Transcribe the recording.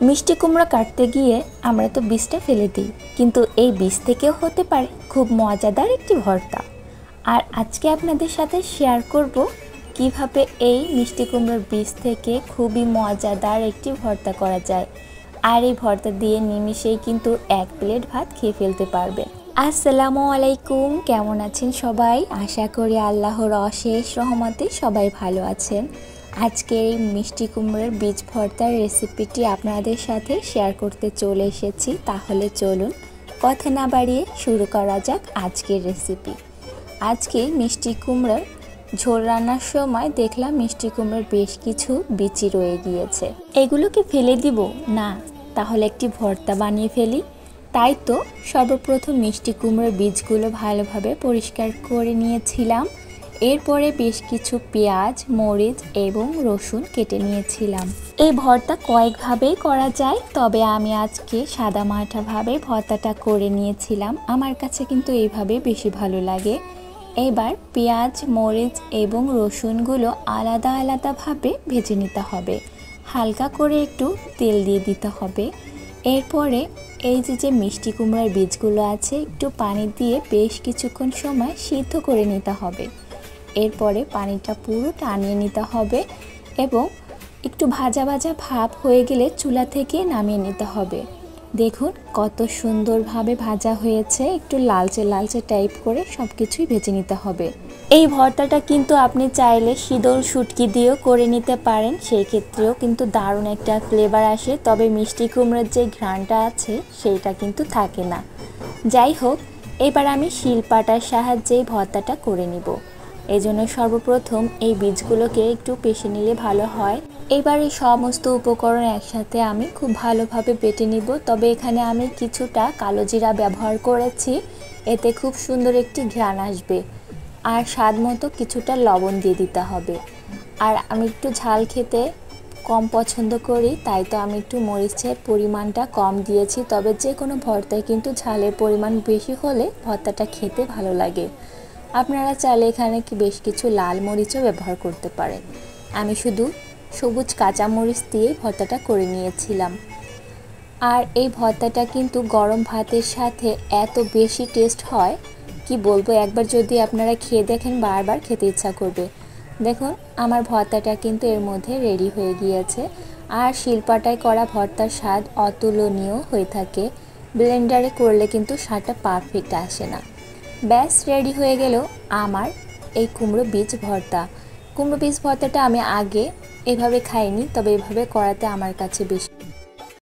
মিষ্টি কুমড়া কাটতে গিয়ে আমরা তো বীজটা ফেলে দিই, কিন্তু এই বীজ থেকেও হতে পারে খুব মজাদার একটি ভর্তা। আর আজকে আপনাদের সাথে শেয়ার করব কিভাবে এই মিষ্টি কুমড়ার বীজ থেকে খুবই মজাদার একটি ভর্তা করা যায়। আর এই ভর্তা দিয়ে নিমিষেই কিন্তু এক প্লেট ভাত খেয়ে ফেলতে পারবেন। আসসালামু আলাইকুম, কেমন আছেন সবাই? আশা করি আল্লাহর অশেষ রহমতে সবাই ভালো আছেন। আজকে এই মিষ্টি কুমড়োর বীজ ভর্তার রেসিপিটি আপনাদের সাথে শেয়ার করতে চলে এসেছি। তাহলে চলুন কথা না বাড়িয়ে শুরু করা যাক আজকের রেসিপি। আজকে মিষ্টি কুমড়োর ঝোল রান্নার সময় দেখলাম মিষ্টি কুমড়োর বেশ কিছু বিচি রয়ে গিয়েছে। এগুলোকে ফেলে দিব না, তাহলে একটি ভর্তা বানিয়ে ফেলি। তাই তো সর্বপ্রথম মিষ্টি কুমড়োর বীজগুলো ভালোভাবে পরিষ্কার করে নিয়েছিলাম। এরপরে বেশ কিছু পেঁয়াজ, মরিচ এবং রসুন কেটে নিয়েছিলাম। এই ভর্তা কয়েকভাবেই করা যায়, তবে আমি আজকে সাদামাটাভাবে ভর্তাটা করে নিয়েছিলাম। আমার কাছে কিন্তু এইভাবে বেশি ভালো লাগে। এবার পেঁয়াজ, মরিচ এবং রসুনগুলো আলাদা আলাদাভাবে ভেজে নিতে হবে। হালকা করে একটু তেল দিয়ে দিতে হবে। এরপরে এই যে মিষ্টি কুমড়ার বীজগুলো আছে, একটু পানি দিয়ে বেশ কিছুক্ষণ সময় সিদ্ধ করে নিতে হবে। এরপরে পানিটা পুরো টানিয়ে নিতে হবে এবং একটু ভাজা ভাজা ভাব হয়ে গেলে চুলা থেকে নামিয়ে নিতে হবে। দেখুন কত সুন্দরভাবে ভাজা হয়েছে। একটু লালচে লালচে টাইপ করে সব কিছুই ভেজে নিতে হবে। এই ভর্তাটা কিন্তু আপনি চাইলে শীতল শুটকি দিয়েও করে নিতে পারেন, সেই ক্ষেত্রেও কিন্তু দারুণ একটা ফ্লেভার আসে। তবে মিষ্টি কুমড়োর যে ঘ্রাণটা আছে সেইটা কিন্তু থাকে না। যাই হোক, এবার আমি শিলপাটার সাহায্যে ভর্তাটা করে নিব। এই জন্য সর্বপ্রথম এই বীজগুলোকে একটু পেষে নিলে ভালো হয়। এবার এই সমস্ত উপকরণ একসাথে আমি খুব ভালোভাবে বেটে নিব। তবে এখানে আমি কিছুটা কালো জিরা ব্যবহার করেছি, এতে খুব সুন্দর একটি ঘ্রাণ আসবে। আর স্বাদ মতো কিছুটা লবণ দিয়ে দিতে হবে। আর আমি একটু ঝাল খেতে কম পছন্দ করি, তাই তো আমি একটু মরিচের পরিমাণটা কম দিয়েছি। তবে যে কোনো ভর্তায় কিন্তু ঝালের পরিমাণ বেশি হলে ভর্তাটা খেতে ভালো লাগে। আপনারা চাইলে এখানে বেশ কিছু লাল মরিচও ব্যবহার করতে পারেন। আমি শুধু সবুজ কাঁচা মরিচ দিয়ে ভর্তাটা করে নিয়েছিলাম। আর এই ভর্তাটা কিন্তু গরম ভাতের সাথে এত বেশি টেস্ট হয় কি বলবো, একবার যদি আপনারা খেয়ে দেখেন বারবার খেতে ইচ্ছা করবে। দেখুন আমার ভর্তাটা কিন্তু এর মধ্যে রেডি হয়ে গিয়েছে। আর শিলপাটায় করা ভর্তার স্বাদ অতুলনীয় হয়ে থাকে, ব্লেন্ডারে করলে কিন্তু স্বাদটা পারফেক্ট আসে না। ব্যাস রেডি হয়ে গেল আমার এই কুমড়ো বীজ ভর্তা। কুমড়ো বীজ ভর্তাটা আমি আগে এভাবে খাইনি, তবে এভাবে করাতে আমার কাছে বেশ